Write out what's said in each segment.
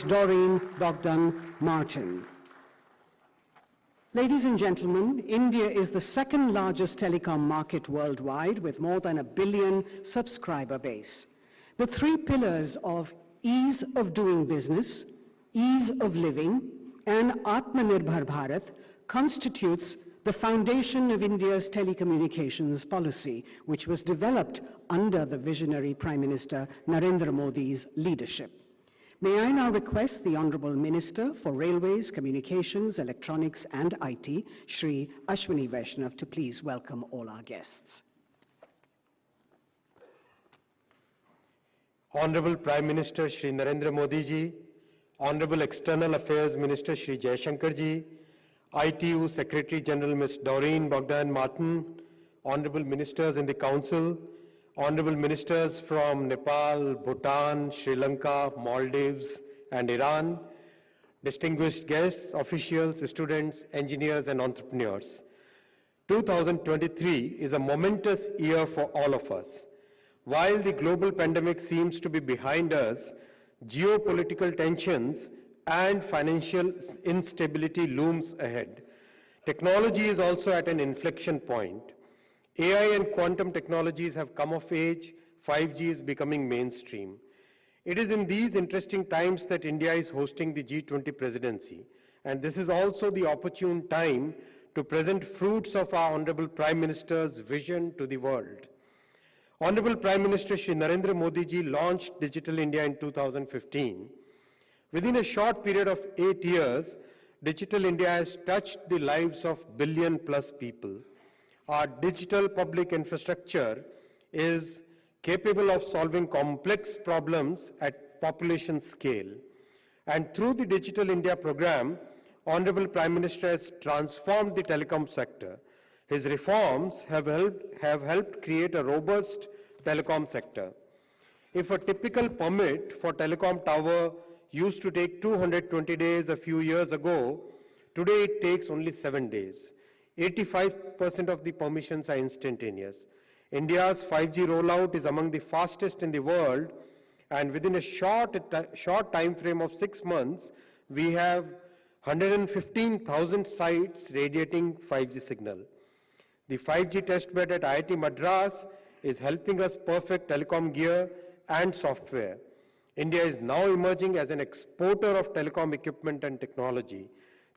Doreen Bogdan Martin. Ladies and gentlemen, India is the second largest telecom market worldwide with more than 1 billion subscriber base. The three pillars of ease of doing business, ease of living, and Atmanirbhar Bharat constitutes the foundation of India's telecommunications policy, which was developed under the visionary Prime Minister Narendra Modi's leadership. May I now request the Honourable Minister for Railways, Communications, Electronics and IT, Shri Ashwini Vaishnav, to please welcome all our guests. Honourable Prime Minister Shri Narendra Modi ji, Honourable External Affairs Minister Shri Jaishankar ji, ITU Secretary General Ms. Doreen Bogdan Martin, Honourable Ministers in the Council, Honourable Ministers from Nepal, Bhutan, Sri Lanka, Maldives and Iran, distinguished guests, officials, students, engineers and entrepreneurs. 2023 is a momentous year for all of us. While the global pandemic seems to be behind us, geopolitical tensions and financial instability looms ahead. Technology is also at an inflection point. AI and quantum technologies have come of age, 5G is becoming mainstream. It is in these interesting times that India is hosting the G20 presidency, and this is also the opportune time to present fruits of our Honorable Prime Minister's vision to the world. Honorable Prime Minister Shri Narendra Modi ji launched Digital India in 2015. Within a short period of 8 years, Digital India has touched the lives of billion-plus people. Our digital public infrastructure is capable of solving complex problems at population scale. And through the Digital India program, Honorable Prime Minister has transformed the telecom sector. His reforms have helped create a robust telecom sector. If a typical permit for telecom tower used to take 220 days a few years ago, today it takes only 7 days. 85% of the permissions are instantaneous. India's 5G rollout is among the fastest in the world, and within a short time frame of 6 months, we have 115,000 sites radiating 5G signal. The 5G testbed at IIT Madras is helping us perfect telecom gear and software. India is now emerging as an exporter of telecom equipment and technology.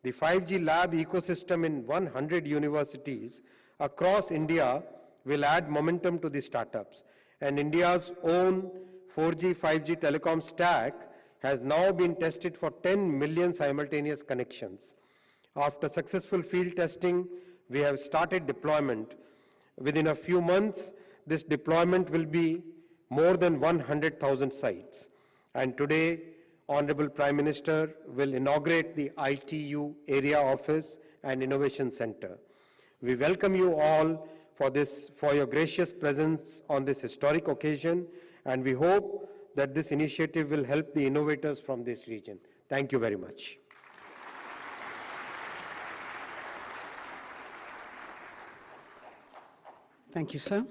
The 5G lab ecosystem in 100 universities across India will add momentum to the startups. And India's own 4G, 5G telecom stack has now been tested for 10 million simultaneous connections. After successful field testing, we have started deployment. Within a few months, this deployment will be more than 100,000 sites. And today, Honorable Prime Minister will inaugurate the ITU Area Office and Innovation Center. We welcome you all for your gracious presence on this historic occasion, and we hope that this initiative will help the innovators from this region. Thank you very much. Thank you, sir.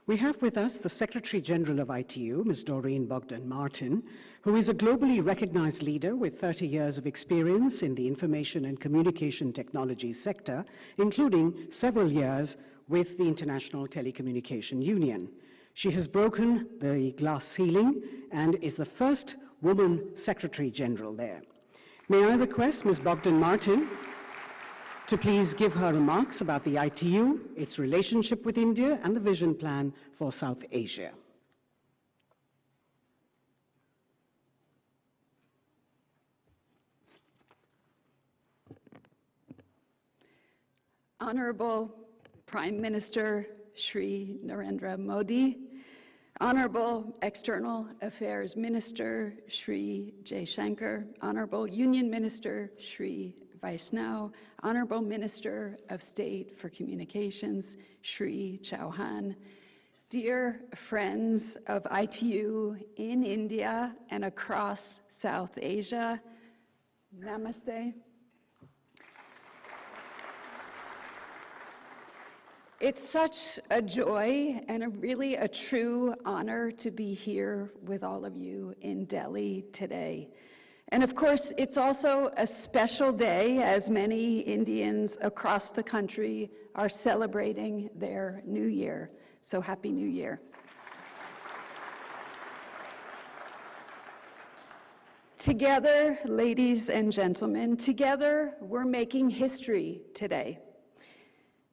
We have with us the Secretary General of ITU, Ms. Doreen Bogdan Martin, who is a globally recognized leader with 30 years of experience in the information and communication technology sector, including several years with the International Telecommunication Union. She has broken the glass ceiling and is the first woman Secretary General there. May I request Ms. Bogdan Martin to please give her remarks about the ITU, its relationship with India, and the vision plan for South Asia. Honorable Prime Minister Shri Narendra Modi, Honorable External Affairs Minister Shri Jaishankar, Honorable Union Minister Shri Vaishnav, Honorable Minister of State for Communications, Shri Chauhan, dear friends of ITU in India and across South Asia, Namaste. It's such a joy and really a true honor to be here with all of you in Delhi today. And of course, it's also a special day as many Indians across the country are celebrating their New Year. So Happy New Year. Together, ladies and gentlemen, together we're making history today.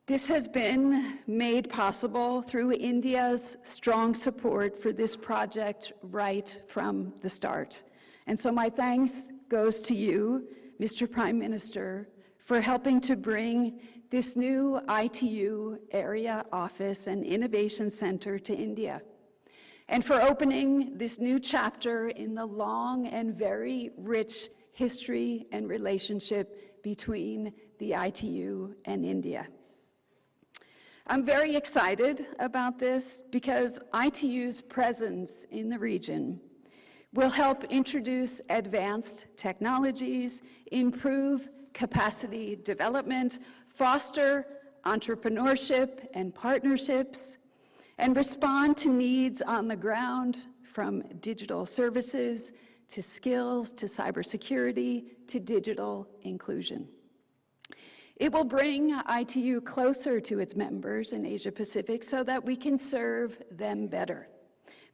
This has been made possible through India's strong support for this project right from the start. And so my thanks goes to you, Mr. Prime Minister, for helping to bring this new ITU area office and innovation center to India, and for opening this new chapter in the long and very rich history and relationship between the ITU and India. I'm very excited about this because ITU's presence in the region will help introduce advanced technologies, improve capacity development, foster entrepreneurship and partnerships, and respond to needs on the ground, from digital services to skills to cybersecurity to digital inclusion. It will bring ITU closer to its members in Asia Pacific so that we can serve them better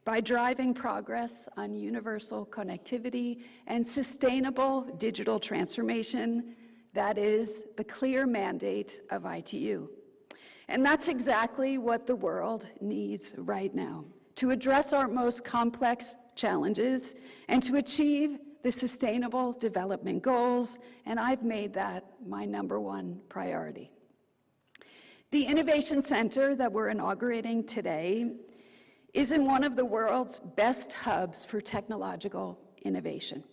by driving progress on universal connectivity and sustainable digital transformation. That is the clear mandate of ITU. And that's exactly what the world needs right now to address our most complex challenges and to achieve the Sustainable Development Goals, and I've made that my #1 priority. The Innovation Center that we're inaugurating today is in one of the world's best hubs for technological innovation,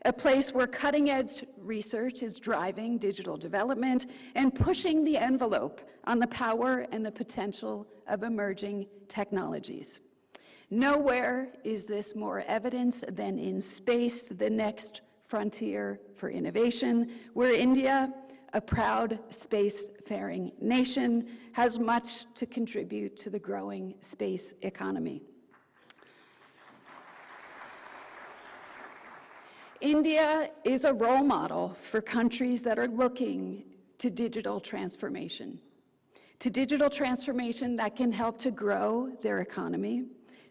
a place where cutting-edge research is driving digital development and pushing the envelope on the power and the potential of emerging technologies. Nowhere is this more evidence than in space, the next frontier for innovation, where India, a proud spacefaring nation, has much to contribute to the growing space economy. India is a role model for countries that are looking to digital transformation that can help to grow their economy,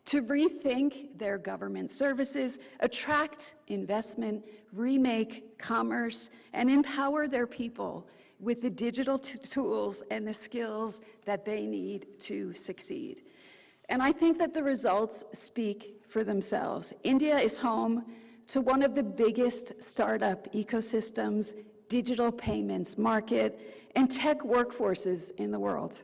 to rethink their government services, attract investment, remake commerce, and empower their people with the digital tools and the skills that they need to succeed. And I think that the results speak for themselves. India is home to one of the biggest startup ecosystems, digital payments market, and tech workforces in the world.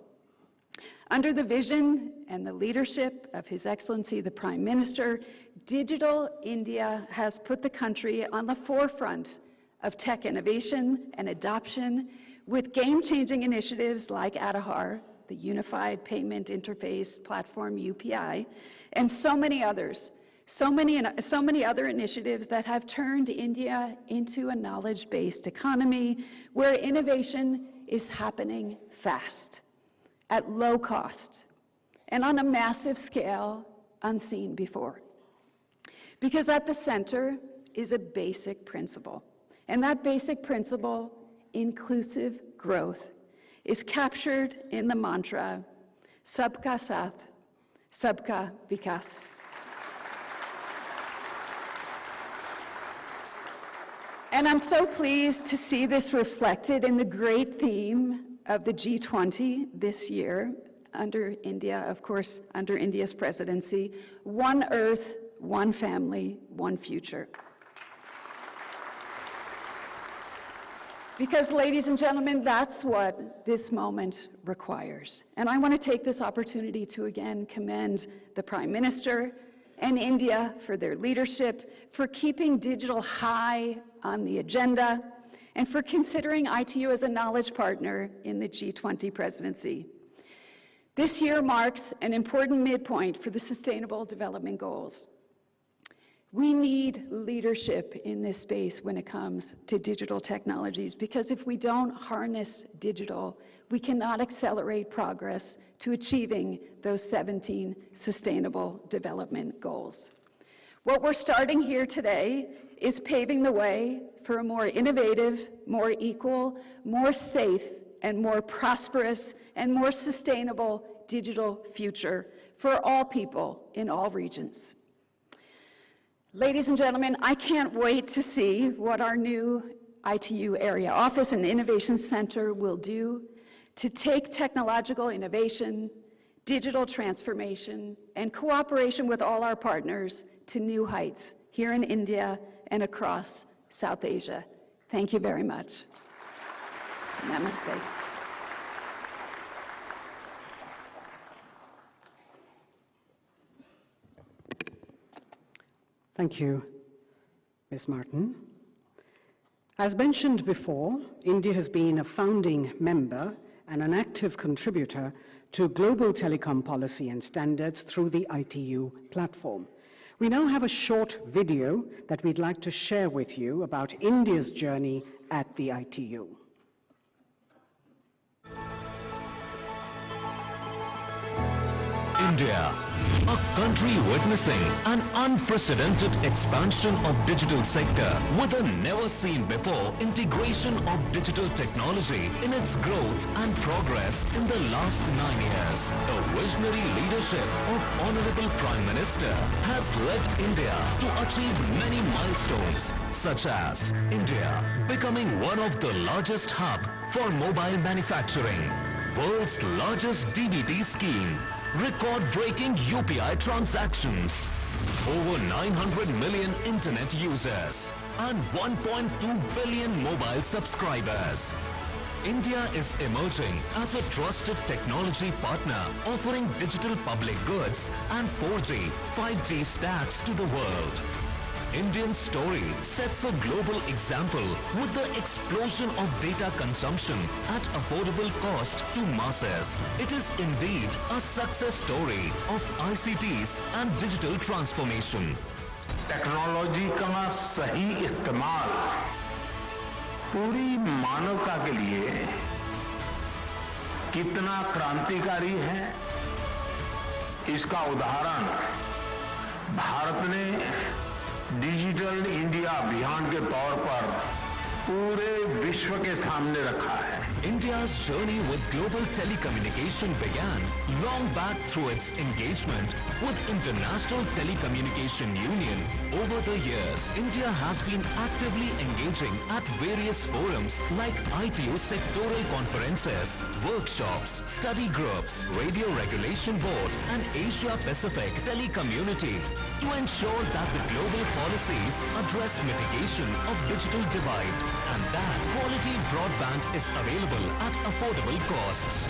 Under the vision and the leadership of His Excellency the Prime Minister, Digital India has put the country on the forefront of tech innovation and adoption with game-changing initiatives like Aadhaar, the Unified Payment Interface Platform UPI, and so many others. So many other initiatives that have turned India into a knowledge-based economy where innovation is happening fast, at low cost, and on a massive scale unseen before. Because at the center is a basic principle, and that basic principle, inclusive growth, is captured in the mantra, Sabka Saath, Sabka Vikas. And I'm so pleased to see this reflected in the great theme of the G20 this year, under India, of course, under India's presidency, One Earth, One Family, One Future. Because, ladies and gentlemen, that's what this moment requires. And I want to take this opportunity to again commend the Prime Minister and India for their leadership, for keeping digital high on the agenda, and for considering ITU as a knowledge partner in the G20 presidency. This year marks an important midpoint for the Sustainable Development Goals. We need leadership in this space when it comes to digital technologies, because if we don't harness digital, we cannot accelerate progress to achieving those 17 Sustainable Development Goals. What we're starting here today is paving the way for a more innovative, more equal, more safe, and more prosperous and more sustainable digital future for all people in all regions. Ladies and gentlemen, I can't wait to see what our new ITU Area Office and Innovation Center will do to take technological innovation, digital transformation, and cooperation with all our partners to new heights here in India and across South Asia. Thank you very much. Namaste. Thank you, Ms. Martin. As mentioned before, India has been a founding member and an active contributor to global telecom policy and standards through the ITU platform. We now have a short video that we'd like to share with you about India's journey at the ITU. India, a country witnessing an unprecedented expansion of digital sector with a never-seen-before integration of digital technology in its growth and progress in the last 9 years. The visionary leadership of Honorable Prime Minister has led India to achieve many milestones, such as India becoming one of the largest hub for mobile manufacturing, world's largest DBT scheme, record-breaking UPI transactions, over 900 million internet users, and 1.2 billion mobile subscribers. India is emerging as a trusted technology partner offering digital public goods and 4G, 5G stacks to the world. Indian story sets a global example with the explosion of data consumption at affordable cost to masses. It is indeed a success story of ICTs and digital transformation. Technology का सही इस्तेमाल पूरी मानवता के लिए कितना क्रांतिकारी है, इसका उदाहरण भारत ने डिजिटल इंडिया अभियान के तौर पर पूरे विश्व के सामने रखा है. India's journey with global telecommunication began long back through its engagement with International Telecommunication Union. Over the years, India has been actively engaging at various forums like ITU sectoral conferences, workshops, study groups, Radio Regulation Board, and Asia Pacific Telecommunity to ensure that the global policies address mitigation of digital divide and that quality broadband is available at affordable costs.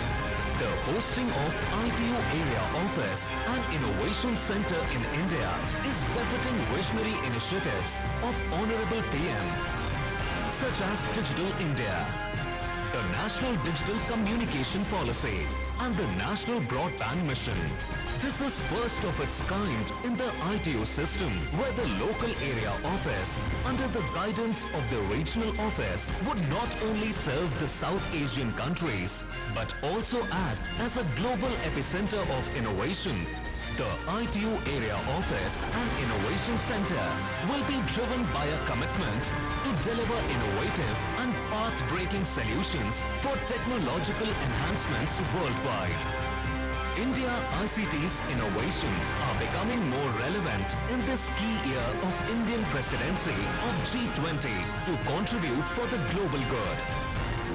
The hosting of ITU Area Office and Innovation Center in India is befitting visionary initiatives of Honorable PM, such as Digital India, the National Digital Communication Policy, and the National Broadband Mission. This is first of its kind in the ITU system, where the local area office, under the guidance of the regional office, would not only serve the South Asian countries, but also act as a global epicenter of innovation. The ITU Area Office and Innovation Center will be driven by a commitment to deliver innovative and path-breaking solutions for technological enhancements worldwide. India ICT's innovation are becoming more relevant in this key year of Indian presidency of G20 to contribute for the global good.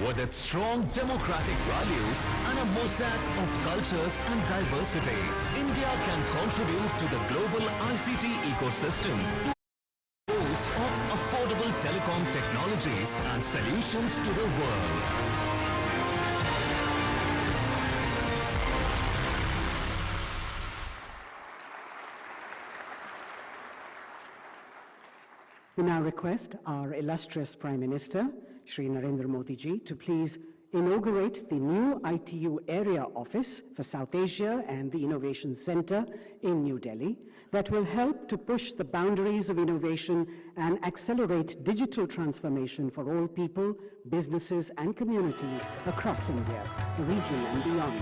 With its strong democratic values and a mosaic of cultures and diversity, India can contribute to the global ICT ecosystem to goals of affordable telecom technologies and solutions to the world. We now request our illustrious Prime Minister, Shri Narendra Modi ji, to please inaugurate the new ITU Area Office for South Asia and the Innovation Center in New Delhi that will help to push the boundaries of innovation and accelerate digital transformation for all people, businesses, and communities across India, the region, and beyond.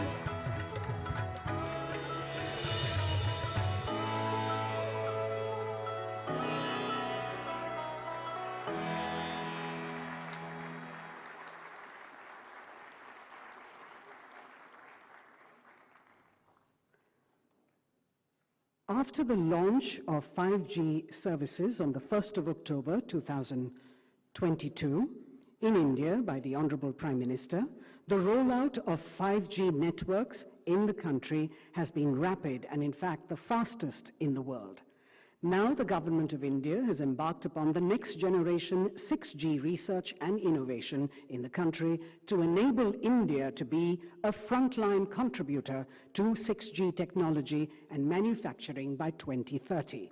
After the launch of 5G services on the 1st of October 2022 in India by the Honorable Prime Minister, the rollout of 5G networks in the country has been rapid and in fact the fastest in the world. Now the Government of India has embarked upon the next generation 6G research and innovation in the country to enable India to be a frontline contributor to 6G technology and manufacturing by 2030.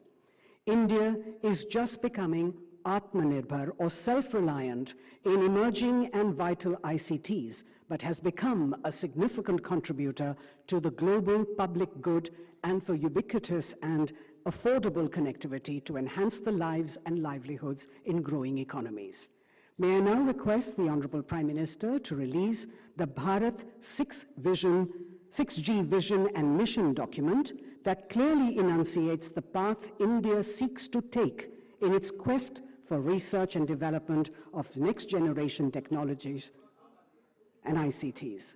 India is just becoming Atmanirbhar or self-reliant in emerging and vital ICTs, but has become a significant contributor to the global public good and for ubiquitous and affordable connectivity to enhance the lives and livelihoods in growing economies. May I now request the Honorable Prime Minister to release the Bharat 6G Vision and Mission document that clearly enunciates the path India seeks to take in its quest for research and development of next generation technologies and ICTs.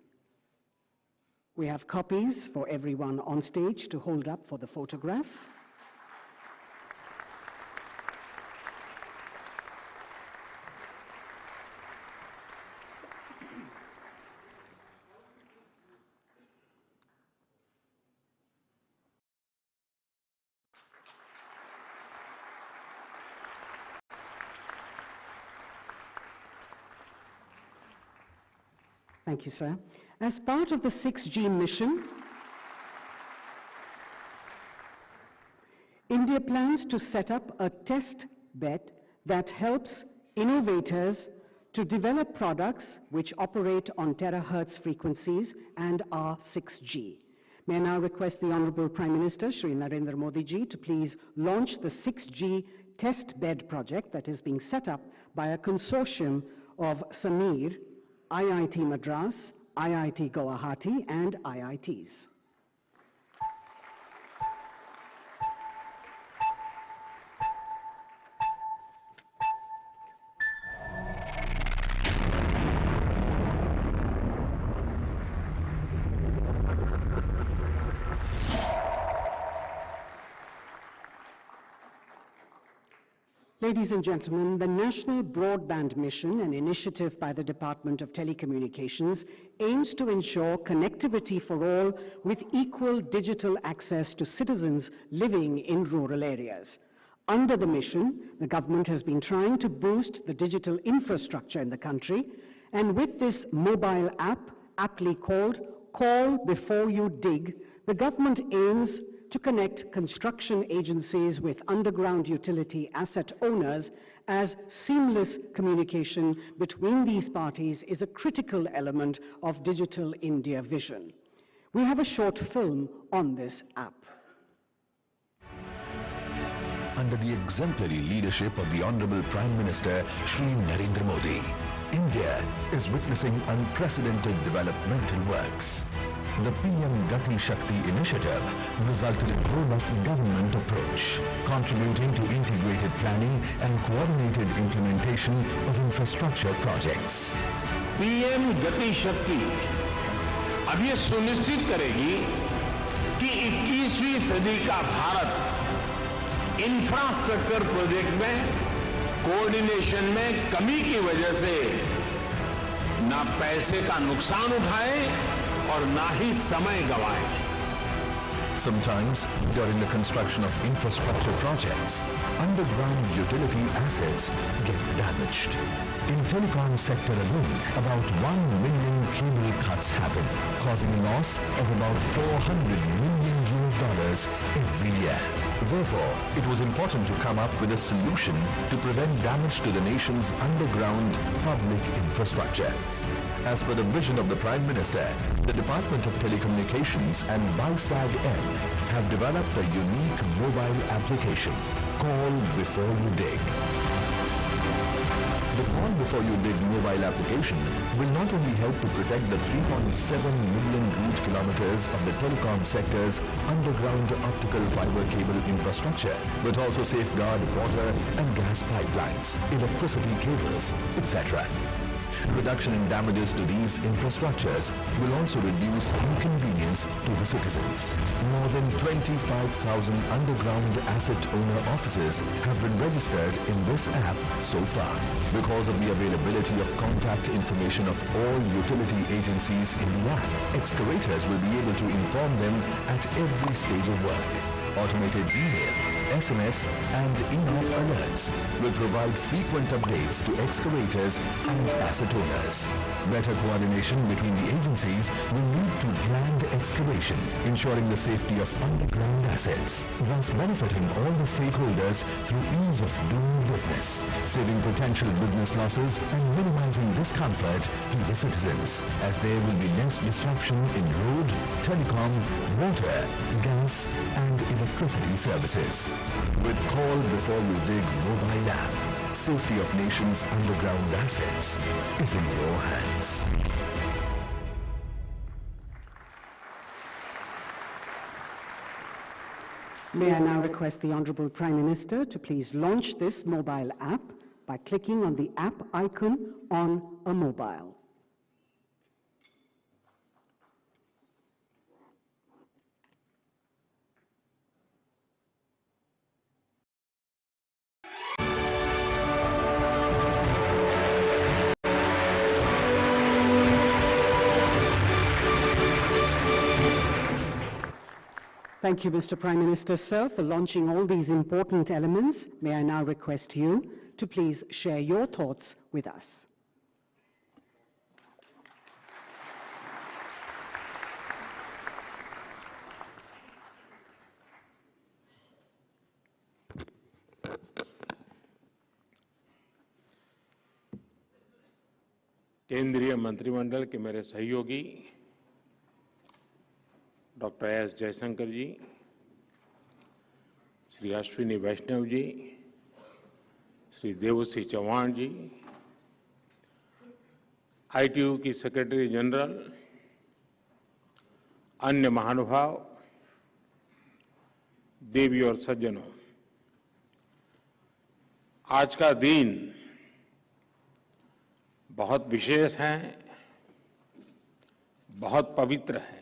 We have copies for everyone on stage to hold up for the photograph. Thank you, sir. As part of the 6G mission, India plans to set up a test bed that helps innovators to develop products which operate on terahertz frequencies and are 6G. May I now request the Honorable Prime Minister, Shri Narendra Modi ji, to please launch the 6G test bed project that is being set up by a consortium of Samir, IIT Madras, IIT Guwahati, and IITs. Ladies and gentlemen, the National Broadband Mission, an initiative by the Department of Telecommunications, aims to ensure connectivity for all with equal digital access to citizens living in rural areas. Under the mission, the government has been trying to boost the digital infrastructure in the country, and with this mobile app, aptly called Call Before You Dig, the government aims to connect construction agencies with underground utility asset owners, as seamless communication between these parties is a critical element of Digital India vision. We have a short film on this app. Under the exemplary leadership of the Honorable Prime Minister Shri Narendra Modi, India is witnessing unprecedented developmental works. The PM Gati Shakti initiative resulted in whole-of government approach, contributing to integrated planning and coordinated implementation of infrastructure projects. PM Gati Shakti अब ये सुनिश्चित करेगी कि 21वीं सदी का Bharat infrastructure project में coordination में कमी की वजह से ना पैसे का नुकसान उठाए और ना ही समय गवाए. Sometimes, during the construction of infrastructure projects, underground utility assets get damaged. In telecom sector alone, about 1 million cable cuts happen, causing a loss of about $400 million every year. Therefore, it was important to come up with a solution to prevent damage to the nation's underground public infrastructure. As per the vision of the Prime Minister, the Department of Telecommunications and BISAG-M have developed a unique mobile application, Call Before You Dig. The Call Before You Dig mobile application will not only help to protect the 3.7 million route kilometers of the telecom sector's underground optical fiber cable infrastructure, but also safeguard water and gas pipelines, electricity cables, etc. Reduction in damages to these infrastructures will also reduce inconvenience to the citizens. More than 25,000 underground asset owner offices have been registered in this app so far. Because of the availability of contact information of all utility agencies in the app, excavators will be able to inform them at every stage of work. Automated email, SMS and in-app alerts will provide frequent updates to excavators and asset owners. Better coordination between the agencies will lead to planned excavation, ensuring the safety of underground assets, thus benefiting all the stakeholders through ease of doing business, saving potential business losses and minimizing discomfort to the citizens, as there will be less disruption in road, telecom, water, gas and electricity services. With Call Before You Dig mobile app, safety of nation's underground assets is in your hands. May I now request the Honorable Prime Minister to please launch this mobile app by clicking on the app icon on a mobile. Thank you, Mr. Prime Minister, sir, for launching all these important elements. May I now request you to please share your thoughts with us. केंद्रीय मंत्रिमंडल के मेरे सहयोगी doctor S Jaishankar जी, श्री अश्विनी वैष्णव जी, श्री देवश्री चौहान जी, ITU की secretary general, अन्य महानुभाव, देवी और सज्जनों, आज का दिन बहुत विशेष है, बहुत पवित्र है।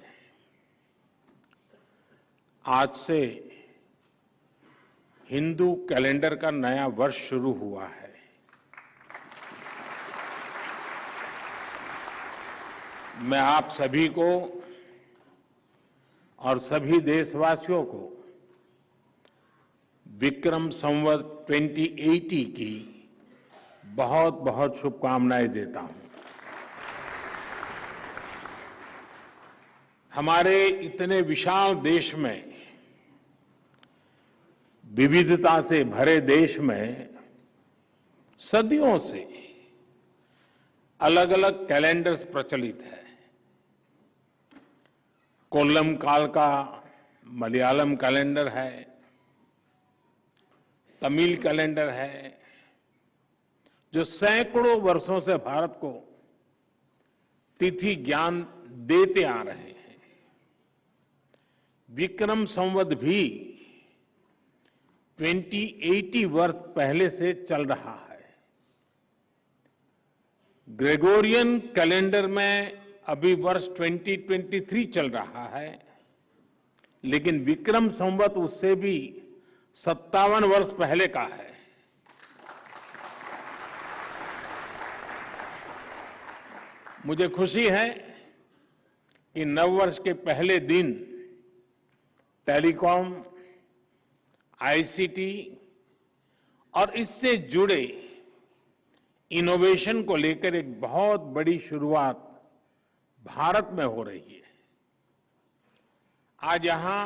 आज से हिंदू कैलेंडर का नया वर्ष शुरू हुआ है। मैं आप सभी को और सभी देशवासियों को विक्रम संवत 2080 की बहुत बहुत शुभकामनाएं देता हूं। हमारे इतने विशाल देश में, विविधता से भरे देश में सदियों से अलग अलग कैलेंडर्स प्रचलित है। कोल्लम काल का मलयालम कैलेंडर है, तमिल कैलेंडर है, जो सैकड़ों वर्षों से भारत को तिथि ज्ञान देते आ रहे हैं। विक्रम संवत भी 2080 वर्ष पहले से चल रहा है। ग्रेगोरियन कैलेंडर में अभी वर्ष 2023 चल रहा है, लेकिन विक्रम संवत उससे भी 57 वर्ष पहले का है। मुझे खुशी है कि नववर्ष के पहले दिन टेलीकॉम, आईसीटी और इससे जुड़े इनोवेशन को लेकर एक बहुत बड़ी शुरुआत भारत में हो रही है। आज यहां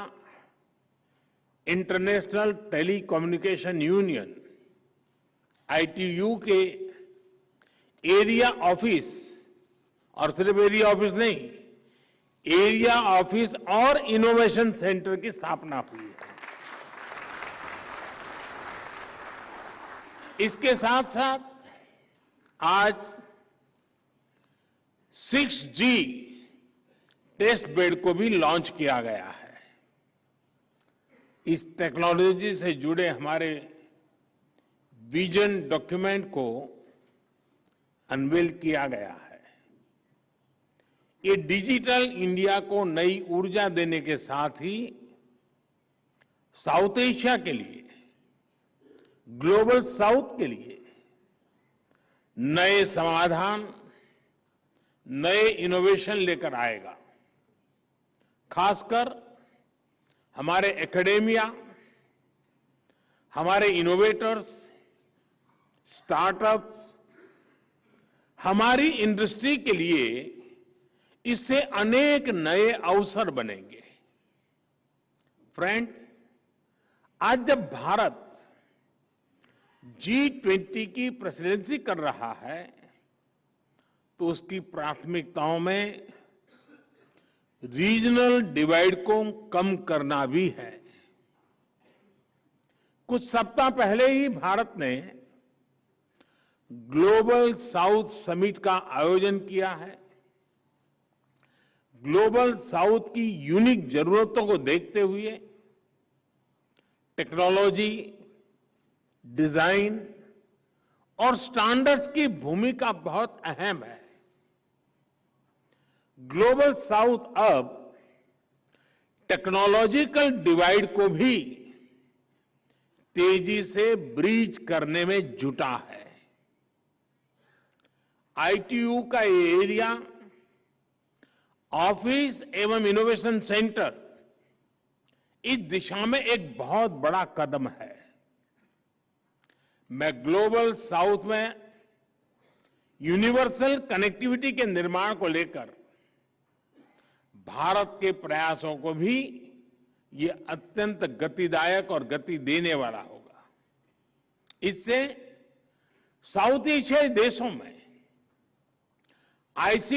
इंटरनेशनल टेलीकम्युनिकेशन यूनियन आईटीयू के एरिया ऑफिस, और सिर्फ एरिया ऑफिस नहीं, एरिया ऑफिस और इनोवेशन सेंटर की स्थापना हुई है। इसके साथ साथ आज 6G टेस्ट बेड को भी लॉन्च किया गया है। इस टेक्नोलॉजी से जुड़े हमारे विजन डॉक्यूमेंट को अनवील किया गया है। ये डिजिटल इंडिया को नई ऊर्जा देने के साथ ही साउथ एशिया के लिए, ग्लोबल साउथ के लिए नए समाधान, नए इनोवेशन लेकर आएगा। खासकर हमारे एकेडेमिया, हमारे इनोवेटर्स, स्टार्टअप्स, हमारी इंडस्ट्री के लिए इससे अनेक नए अवसर बनेंगे। फ्रेंड्स, आज जब भारत G20 की प्रेसिडेंसी कर रहा है, तो उसकी प्राथमिकताओं में रीजनल डिवाइड को कम करना भी है। कुछ सप्ताह पहले ही भारत ने ग्लोबल साउथ समिट का आयोजन किया है। ग्लोबल साउथ की यूनिक जरूरतों को देखते हुए टेक्नोलॉजी, डिजाइन और स्टैंडर्ड्स की भूमिका बहुत अहम है। ग्लोबल साउथ अब टेक्नोलॉजिकल डिवाइड को भी तेजी से ब्रीच करने में जुटा है। ITU का ये एरिया ऑफिस एवं इनोवेशन सेंटर इस दिशा में एक बहुत बड़ा कदम है। मैं ग्लोबल साउथ में यूनिवर्सल कनेक्टिविटी के निर्माण को लेकर भारत के प्रयासों को भी ये अत्यंत गतिदायक और गति देने वाला होगा। इससे साउथ एशियाई देशों में ICT